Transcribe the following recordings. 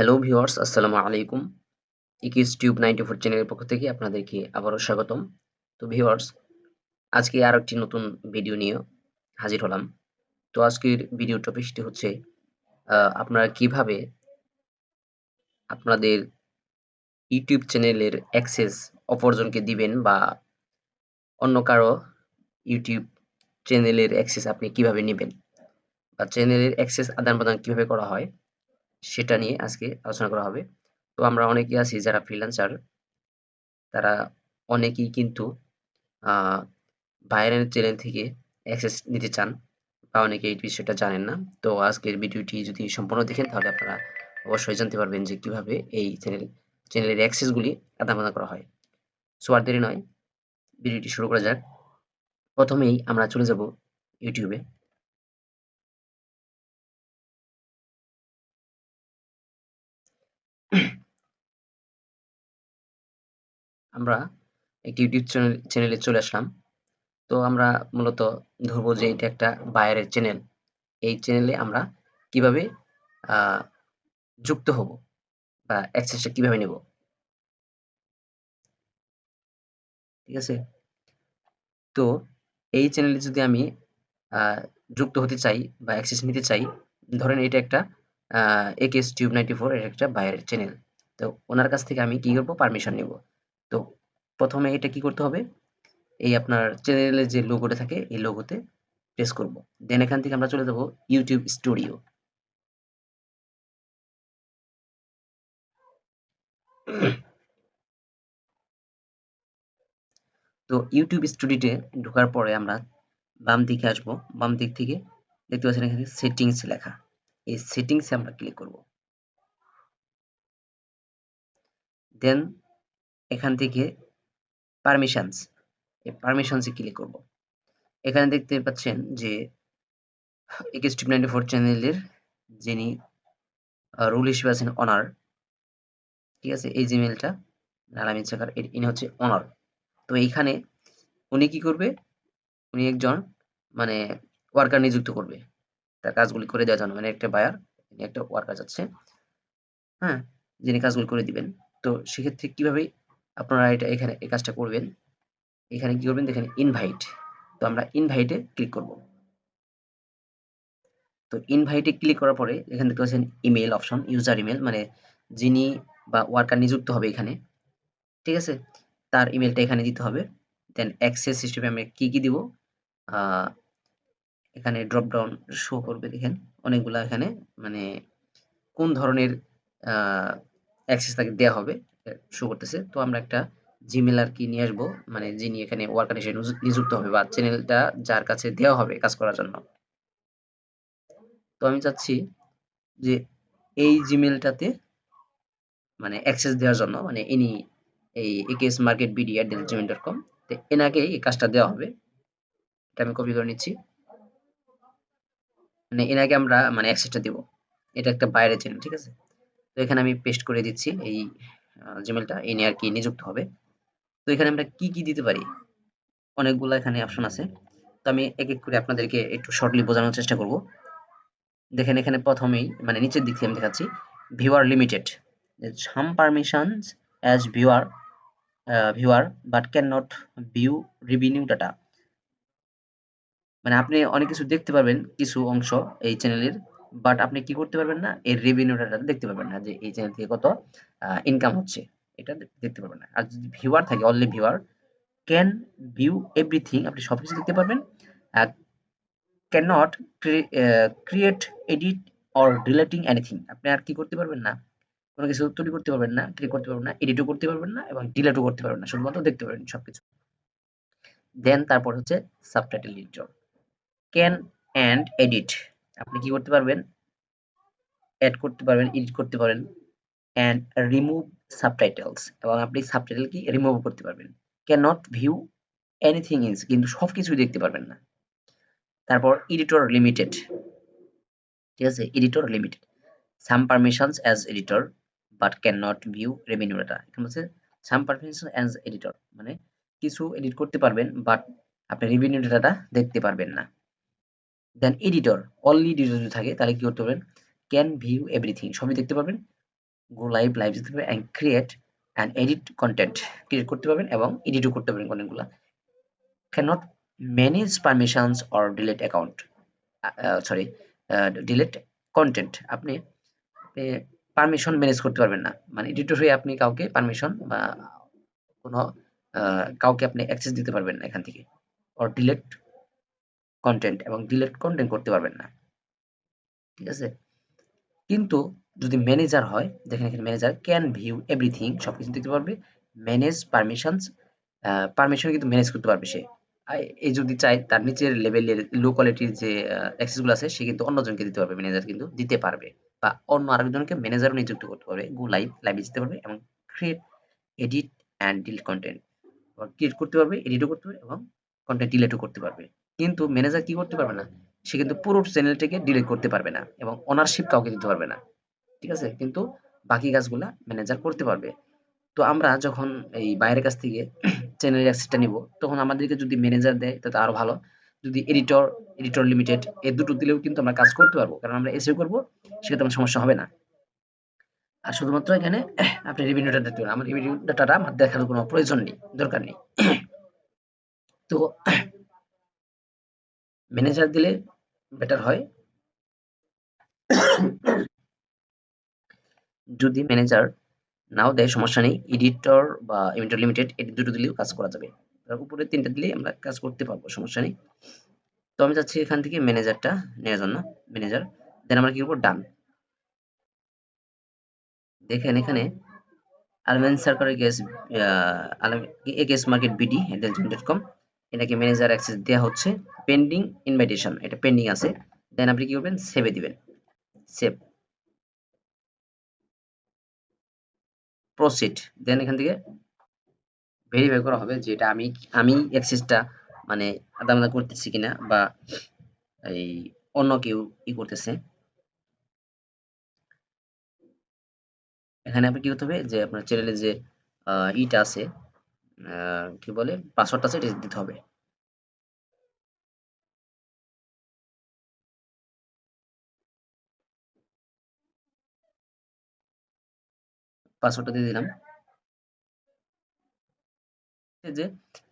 Hello viewers, আসসালামু আলাইকুম। ইকিস tube 94 চ্যানেলের পক্ষ থেকে আপনাদেরকে আবারও স্বাগতম। তো ভিউয়ার্স, আজকে আর একটি নতুন ভিডিও নিয়ে হাজির হলাম। তো আজকের ভিডিও টপিকটি হচ্ছে আপনারা কিভাবে আপনাদের ইউটিউব চ্যানেলের অ্যাক্সেস অপরজনকে দিবেন বা অন্য কারো ইউটিউব চ্যানেলের অ্যাক্সেস আপনি কিভাবে নিবেন বা চ্যানেলের অ্যাক্সেস আদান-প্রদান কিভাবে করা হয় সেটা নিয়ে আজকে আলোচনা করা হবে। তো আমরা অনেকেই আছি যারা ফ্রিল্যান্সার, তারা অনেকেই কিন্তু আ বাইরের চ্যানেল থেকে অ্যাক্সেস নিতে চান বা অনেকে এই বিষয়টা জানেন না। তো আজকের ভিডিওটি যদি সম্পূর্ণ দেখেন তাহলে আপনারা অবশ্যই জানতে পারবেন যে কিভাবে এই চ্যানেলের অ্যাক্সেসগুলি আদান-প্রদান করা হয়। সো আর দেরি নয়, ভিডিওটি শুরু করা যাক। প্রথমেই আমরা চলে যাব YouTube এ। আমরা একটি ইউটিউব চ্যানেলে চলে আসলাম। তো আমরা মূলত ধরবো যে এটা একটা বাইরের চ্যানেল। এই চ্যানেলে আমরা কিভাবে আ যুক্ত হব বা অ্যাক্সেসটা কিভাবে নেব, ঠিক আছে? তো এই চ্যানেলে যদি আমি আ যুক্ত হতে চাই বা অ্যাক্সেস নিতে চাই, ধরেন এটা একটা একেএস টিউব 94 এর একটা বাইরের চ্যানেল। তো ওনার কাছ থেকে আমি কি করব? পারমিশন নিব। তো ১ম এ এটা কি করতে হবে? এই আপনার চ্যানেলের যে লোগোটা থাকে এই লোগোতে প্রেস করব। দেন এখান থেকে আমরা চলে যাব YouTube স্টুডিও। তো YouTube স্টুডিওতে ঢোকার পরে আমরা বাম দিকে আসবো। বাম দিক থেকে দেখতে পাচ্ছেন এখানে সেটিংস লেখা। এই সেটিংস এ আমরা ক্লিক করব। দেন এখান থেকে পারমিশনস, এই পারমিশনস এ ক্লিক করব। এখানে দেখতে পাচ্ছেন যে একেএসটিভ 94 চ্যানেলের যিনি রুল হিসেবে আছেন ওনার, ঠিক আছে? এই জিমেইলটা আলামিন সাকার ইনি হচ্ছে ওনার। তো এইখানে উনি কি করবে? উনি একজন মানে ওয়ার্কার নিযুক্ত করবে তার কাজগুলি করে দেওয়ার জন্য। মানে একটা বায়ার, ইনি একটা ওয়ার্কার চাচ্ছে, হ্যাঁ? যিনি কাজগুলো করে দিবেন। তো সেক্ষেত্রে কিভাবে আপনারা এটা এখানে এই কাজটা করবেন? এখানে কি করবেন? দেখেন ইনভাইট। তো আমরা ইনভাইটে ক্লিক করব। তো ইনভাইটে ক্লিক করার পরে এখানে দেখতে পাচ্ছেন ইমেইল অপশন, ইউজার ইমেইল মানে যিনি বা ওয়ার্কার নিযুক্ত হবে এখানে, ঠিক আছে? তার ইমেইলটা এখানে দিতে হবে। দেন অ্যাক্সেস হিসেবে আমি কি দিব? আ এখানে ড্রপ ডাউন শো করবে, দেখেন অনেকগুলা এখানে মানে কোন ধরনের আ অ্যাক্সেস তাকে দেয়া হবে শো করতেছে। তো আমরা একটা জিমেইল আরকি নিয়ে আসবো। মানে যিনি এখানে ওয়ার্কার হিসেবে নিযুক্ত হবে বা চ্যানেলটা যার কাছে দেওয়া হবে কাজ করার জন্য। তো আমি চাচ্ছি যে এই জিমেইলটাতে মানে অ্যাক্সেস দেওয়ার জন্য মানে ইনি এই eksmarketbd@gmail.com, তো এনাকেই এই কাজটা দেওয়া হবে। এটা আমি কপি করে নিচ্ছি। মানে এনাকে আমরা মানে অ্যাক্সেসটা দিব। এটা একটা বাইরের চ্যানেল, ঠিক আছে? তো এখানে আমি পেস্ট করে দিচ্ছি এই জিমেইলটা। ইনি আরকি নিযুক্ত হবে। তো এখানে আমরা কি দিতে পারি? অনেকগুলা এখানে অপশন আছে। তো আমি এক করে আপনাদেরকে একটু শর্টলি বোঝানোর চেষ্টা করব। দেখেন এখানে ১ম এই মানে নিচের দিক থেকে আমি দেখাচ্ছি। Viewer limited. Some permissions as viewer but can not view revenue data. মানে আপনি অনেক কিছু দেখতে পারবেন কিছু অংশ এই চ্যানেলের, বাট আপনি কি করতে পারবেন না? এর রেভিনিউ ডাটা দেখতে পারবেন না যে এই চ্যানেল থেকে কত ইনকাম হচ্ছে। এটা দেখতে পারবেন না। আর যদি ভিউয়ার থাকে, only viewer can view everything, আপনি সবকিছু দেখতে পারবেন। Uh can't create, edit or deleting anything. আপনি আর কি করতে পারবেন না? কোন কিছু তৈরি করতে পারবেন না, ক্রিয়েট করতে পারবেন না, এডিটও করতে পারবেন না এবং ডিলিটও করতে পারবেন না। শুধুমাত্র দেখতে পারবেন সবকিছু। দেন তারপর হচ্ছে subtitle editor. Can and edit. আপনি কি করতে পারবেন? এড করতে পারবেন, এডিট করতে পারেন অ্যান্ড রিমুভ সাবটাইটেলস, এবং আপনি সাবটাইটেল কি রিমুভ করতে পারবেন। Can not view anything is, কিন্তু সবকিছুই দেখতে পারবেন না। তারপর এডিটর লিমিটেড, ঠিক আছে? Editor limited. Some permissions as editor but can not view revenue data. এখানে হচ্ছে সাম পারমিশন অ্যাজ এডিটর মানে কিছু এডিট করতে পারবেন বাট আপনি রেভিনিউ ডাটাটা দেখতে পারবেন না। দেন এডিটর, অনলি এডিটর যদি থাকে তাহলে কি করতে পারবেন? ক্যান ভিউ এভরিথিং, সবই দেখতে পারবেন গো লাইভ লাইভ যেতে পারবে and create and edit content create করতে পারবেন এবং এডিটও করতে পারবেন কন্টেন্টগুলো cannot manage permissions or delete account sorry delete content আপনি পারমিশন ম্যানেজ করতে পারবেন না মানে এডিটর হয়ে আপনি কাউকে পারমিশন বা কোনো কাউকে আপনি অ্যাক্সেস দিতে পারবেন না এখান থেকে or delete content এবং delete content করতে পারবেন না ঠিক আছে কিন্তু যদি ম্যানেজার হয় দেখেন এখানে ম্যানেজার ক্যান ভিউ এভরিথিং সবকিছু দেখতে পারবে ম্যানেজ পারমিশনস পারমিশন কিন্তু ম্যানেজ করতে পারবে সে এই যদি চায় তার নিচের লেভেলের লো কোয়ালিটির যে অ্যাক্সেস গুলো আছে সে কিন্তু অন্যজনকে দিতে পারবে ম্যানেজার কিন্তু দিতে পারবে বা অন্য আরেকজনকে ম্যানেজারও নিযুক্ত করতে পারবে গো লাইভ লাইভে যেতে পারবে এবং create edit and delete content create করতে পারবে এডিটও করতে পারবে এবং কন্টেন্ট ডিলিটও করতে পারবে কিন্তু ম্যানেজার কি করতে পারবে না সে কিন্তু পুরো চ্যানেলটাকে ডিলিট করতে পারবে না এবং ওনারশিপ কাউকে দিতে পারবে না ঠিক আছে কিন্তু বাকি কাজগুলা ম্যানেজার করতে পারবে তো আমরা যখন এই বাইরের কাছ থেকে চ্যানেলের অ্যাক্সেসটা নিব তখন আমাদেরকে যদি ম্যানেজার দেয় তাতে আরো ভালো যদি এডিটর লিমিটেড এই দুটো দিলেও কিন্তু আমরা কাজ করতে পারবো কারণ আমরা এসইও করবো সেক্ষেত্রে আমার সমস্যা হবে না আর শুধুমাত্র এখানে আপনি রেভিনিউ ডাটা দেখতে পারেন আমার রেভিনিউ ডাটাটা আমার দেখার কোনো প্রয়োজন নেই দরকার নেই তো ম্যানেজার দিলে বেটার হয় যদি ম্যানেজার নাও দেয় সমস্যা নেই এডিটর বা এডিটর লিমিটেড এই দুটো দিলেও কাজ করা যাবে তার উপরে তিনটা দিলেই আমরা কাজ করতে পারবো সমস্যা নেই তো আমি চাচ্ছি এখান থেকে ম্যানেজারটা নেওয়ার জন্য ম্যানেজার দেন আমরা কি করবো ডান দেখেন এখানে আলমেন সরকারের gas gas market BD dot com এটাকে ম্যানেজার অ্যাক্সেস দেওয়া হচ্ছে পেন্ডিং ইনভাইটেশন এটা পেন্ডিং আছে দেন আপনি কি করবেন সেভে দিবেন সেভ প্রসিড দেন এখান থেকে ভেরিফাই করা হবে যে এটা আমি অ্যাক্সেসটা মানে আদান প্রদান করতেছি কিনা বা এই অন্য কেউ করতেছে এখানে আপনি কি করতে হবে যে আপনার চ্যানেলে যে ইটা আছে কি বলে পাসওয়ার্ডটা আছে এটা দিতে হবে পাসওয়ার্ডটা দিয়ে দিলাম যে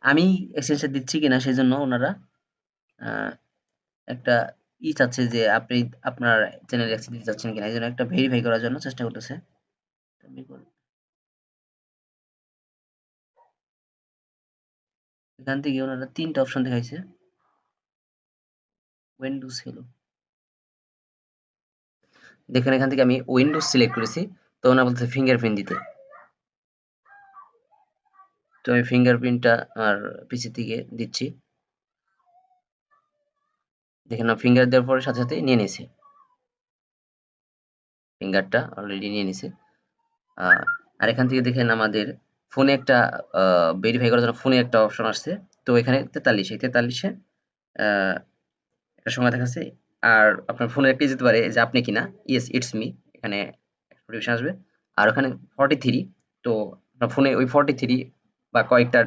আমি এক্সটেনশন দিচ্ছি কিনা সেই জন্য ওনারা আহ, একটা চাচ্ছে যে আপনি আপনার চ্যানেল অ্যাক্সেস দিতে চাচ্ছেন কিনা এই জন্য একটা ভেরিফাই করার জন্য চেষ্টা করতেছে এখান থেকে ওনারা তিনটা অপশন দেখাইছে উইন্ডোজ হলো দেখেন এখান থেকে আমি উইন্ডোজ সিলেক্ট করেছি তো ওনারা বলছে ফিঙ্গারপ্রিন্ট দিতে তো আমি ফিঙ্গারপ্রিন্টটা আমার পিসি থেকে দিচ্ছি দেখেন না ফিঙ্গার দেওয়ার পরে সাথে সাথে নিয়ে নিয়েছে ফিঙ্গারটা অলরেডি নিয়ে নিছে আর এখান থেকে দেখেন আমাদের ফোনে একটা ভেরিফাই করার জন্য ফোনে একটা অপশন আসছে তো এখানে 43 এই 43 এ একটা সময় দেখাচ্ছে আর আপনার ফোনে একটা যেতে পারে যে আপনি কিনা ইয়েস ইটস মি এখানে নোটিফিকেশন আসবে আর ওখানে 43 তো আপনার ফোনে ওই 43 বা কয়েকটার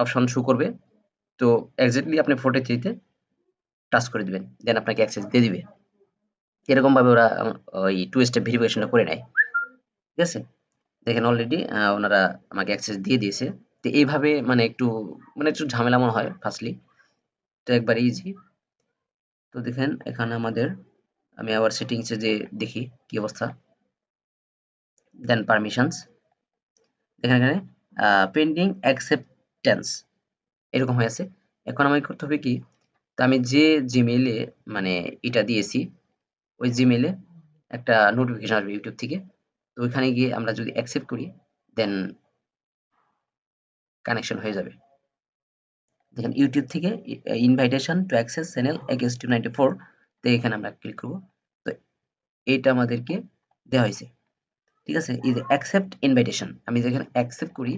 অপশন শো করবে তো এক্স্যাক্টলি আপনি 43 তে টাচ করে দিবেন দেন আপনাকে অ্যাক্সেস দিয়ে দিবে এরকম ভাবে ওরা ওই টু স্টেপ ভেরিফিকেশনটা করে নেয় ঠিক আছে দেখেন অলরেডি ওনারা আমাকে অ্যাক্সেস দিয়ে দিয়েছে তো এইভাবে মানে একটু ঝামেলা মনে হয় ফার্স্টলি তো একবার ইজি তো দেখেন এখানে আমাদের আমি আবার সেটিংসে যে দেখি কি অবস্থা দেন পারমিশনস দেখেন এখানে পেন্ডিং অ্যাকসেপ্টেন্স এরকম হয়ে আছে এখন আমাকে করতে হবে কি তো আমি যে জিমেইলে মানে এটা দিয়েছি ওই জিমেইলে একটা নোটিফিকেশন আসবে ইউটিউব থেকে তো ওইখানে গিয়ে আমরা যদি অ্যাকসেপ্ট করি দেন কানেকশন হয়ে যাবে দেখেন ইউটিউব থেকে invitation to access channel AKS 294 তো এখানে আমরা ক্লিক করব তো এইটা আমাদেরকে দেওয়া হয়েছে ঠিক আছে এই যে অ্যাকসেপ্ট ইনভাইটেশন আমি যেখানে অ্যাকসেপ্ট করি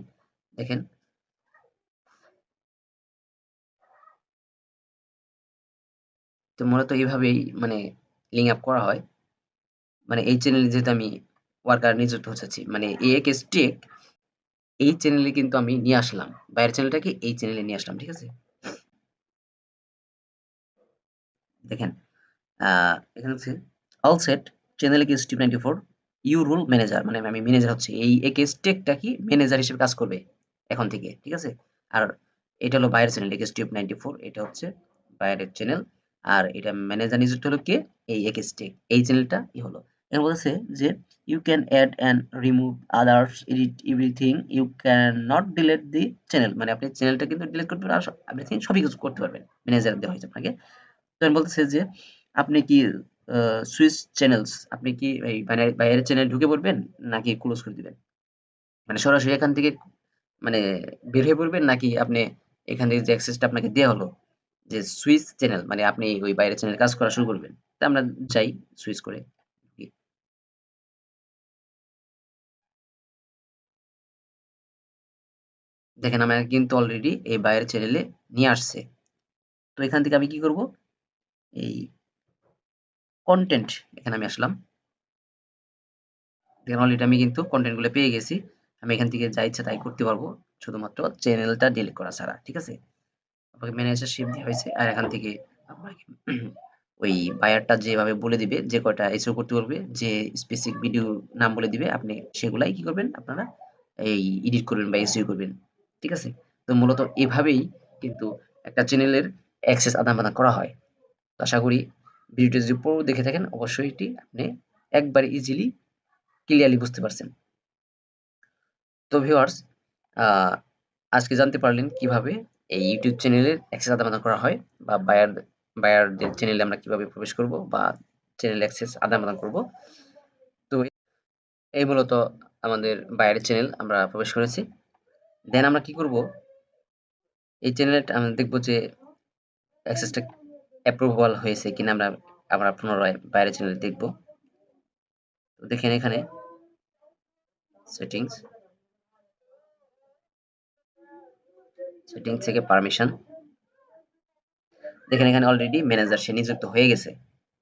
দেখেন তো মূলত এইভাবেই মানে লিঙ্ক আপ করা হয় মানে এই চ্যানেলে যেহেতু আমি ওয়ার্কার নিযুক্ত হচ্ছি মানে এএকেএস টেক এই চ্যানেলে কিন্তু আমি নিয়ে আসলাম বাইরের চ্যানেলটাকে এই চ্যানেলে নিয়ে আসলাম ঠিক আছে দেখেন এখানে হচ্ছে all set channel AKS 294 you role manager, মানে আমি ম্যানেজার হচ্ছি, এই একে স্টেকটা কি ম্যানেজার হিসেবে কাজ করবে এখন থেকে, ঠিক আছে। আর এটা হলো বাইরের চ্যানেল একে স্টেপ 94, এটা হচ্ছে বাইরের চ্যানেল। আর এটা ম্যানেজার নিযুক্ত হলো কে, এই একে স্টেক, এই চ্যানেলটা ই হলো। এখানে বলছে যে you can add and remove others, edit everything, you can not delete the channel, মানে আপনি চ্যানেলটা কিন্তু ডিলিট করতে পারবেন, আর এভরিথিং সবই কিছু করতে পারবেন, ম্যানেজার দেওয়া হয়েছে আপনাকে। তো আমি বলতেছে যে আপনি কি সুইচ চ্যানেলস, আপনি কি এই মানে বাইরের চ্যানেল ঢুকে পড়বেন নাকি ক্লোজ করে দিবেন, মানে সরাসরি এখান থেকে মানে বের হয়ে পড়বেন, নাকি আপনি এখান থেকে যে অ্যাক্সেসটা আপনাকে দেওয়া হলো যে সুইচ চ্যানেল, মানে আপনি ওই বাইরের চ্যানেল কাজ করা শুরু করবেন। তা আমরা যাই সুইচ করে। দেখেন আমার কিন্তু অলরেডি এই বাইরের চ্যানেলে নিয়ে আসছে। তো এখান থেকে আমি কি করব, এই কন্টেন্ট, এখানে আমি আসলাম। দেখেন অলরেডি আমি কিন্তু কন্টেন্ট গুলো পেয়ে গেছি। আমি এখান থেকে যা ইচ্ছা তাই করতে পারবো, শুধুমাত্র চ্যানেলটা ডিলিট করা ছাড়া, ঠিক আছে। আপনাকে ম্যানেজারশিপ দেওয়া হয়েছে, আর এখান থেকে আপনাকে ওই বায়ারটা যেভাবে বলে দিবে, যে কয়টা এসইও করতে বলবে, যে স্পেসিফিক ভিডিও নাম বলে দিবে, আপনি সেগুলাই কি করবেন, আপনারা এই এডিট করবেন বা এসইও করবেন, ঠিক আছে। তো মূলত এভাবেই কিন্তু একটা চ্যানেলের অ্যাক্সেস আদান প্রদান করা হয়। তো আশা করি ভিডিওটি যদি পুরো দেখে থাকেন, অবশ্যই এটি আপনি একবার ইজিলি ক্লিয়ারলি বুঝতে পারছেন। তো ভিউয়ার্স, আহ, আজকে জানতে পারলেন কিভাবে এই ইউটিউব চ্যানেলের অ্যাক্সেস আদান প্রদান করা হয়, বা বায়ারদের চ্যানেলে আমরা কিভাবে প্রবেশ করব বা চ্যানেল অ্যাক্সেস আদান প্রদান করব। তো এই মূলত আমাদের বায়ারের চ্যানেল আমরা প্রবেশ করেছি। দেন আমরা কি করব, এই চ্যানেলটা আমরা দেখব যে অ্যাক্সেসটা অ্যাপ্রুভাল হয়েছে কিনা, আমরা আমরা পুনরায় বাইরের চ্যানেল দেখব। তো দেখেন এখানে সেটিংস, সেটিংস থেকে পারমিশন, দেখেন এখানে অলরেডি ম্যানেজার সে নিযুক্ত হয়ে গেছে,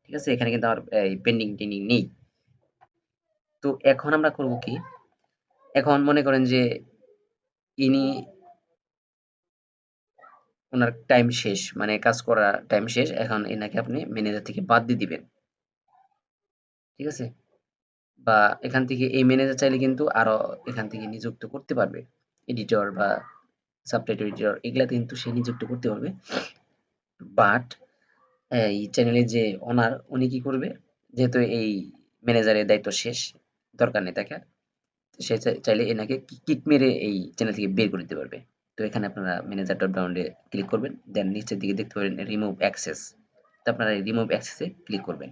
ঠিক আছে। এখানে কিন্তু আমার এই পেন্ডিং টেন্ডিং নেই। তো এখন আমরা করব কি, এখন মনে করেন যে ইনি, ওনার টাইম শেষ, মানে কাজ করা টাইম শেষ, এখন এনাকে আপনি ম্যানেজার থেকে বাদ দিয়ে দিবেন, ঠিক আছে। বা এখান থেকে এই ম্যানেজার চাইলে কিন্তু আরো এখান থেকে নিযুক্ত করতে পারবে, এডিটর বা সাবটাইটেল এডিটর, এগুলা কিন্তু সে নিযুক্ত করতে পারবে। বাট এই চ্যানেলের যে ওনার, উনি কি করবে, যেহেতু এই ম্যানেজারের দায়িত্ব শেষ, দরকার নেই তাকে, সে চাইলে এনাকে কিক মেরে এই চ্যানেল থেকে বের করে দিতে পারবে। তো এখানে আপনারা ম্যানেজার ডট ডাউনে ক্লিক করবেন, দেন নিচের দিকে দেখতে পাবেন রিমুভ অ্যাক্সেস, তো আপনারা এই রিমুভ অ্যাক্সেসে ক্লিক করবেন,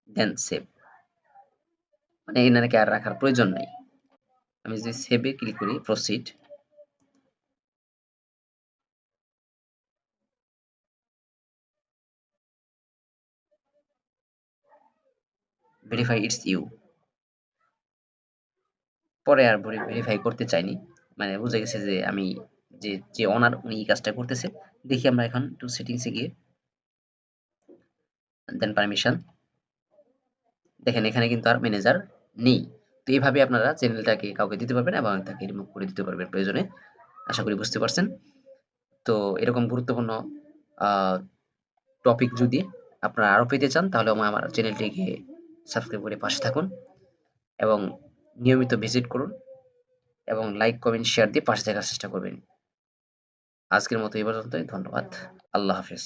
দেন সেভ, মানে এনাকে আর রাখার প্রয়োজন নাই। আমি যদি সেভে ক্লিক করি, প্রসিড, ভেরিফাই ইটস ইউ, পরে আর ভেরিফাই করতে চাইনি, মানে বুঝে গেছে যে আমি যে যে ওনার, উনি এই কাজটা করতেছে। দেখি আমরা এখন একটু সেটিংসে গিয়ে, দেন পারমিশন, দেখেন এখানে কিন্তু আর ম্যানেজার নেই। তো এইভাবে আপনারা চ্যানেলটাকে কাউকে দিতে পারবেন এবং তাকে রিমুভ করে দিতে পারবেন প্রয়োজনে। আশা করি বুঝতে পারছেন। তো এরকম গুরুত্বপূর্ণ টপিক যদি আপনারা আরো পেতে চান, তাহলে আমার চ্যানেলটিকে সাবস্ক্রাইব করে পাশে থাকুন এবং নিয়মিত ভিজিট করুন, এবং লাইক কমেন্ট শেয়ার দিয়ে পাশে থাকার চেষ্টা করবেন। আজকের মতো এই পর্যন্তই, ধন্যবাদ। আল্লাহ হাফেজ।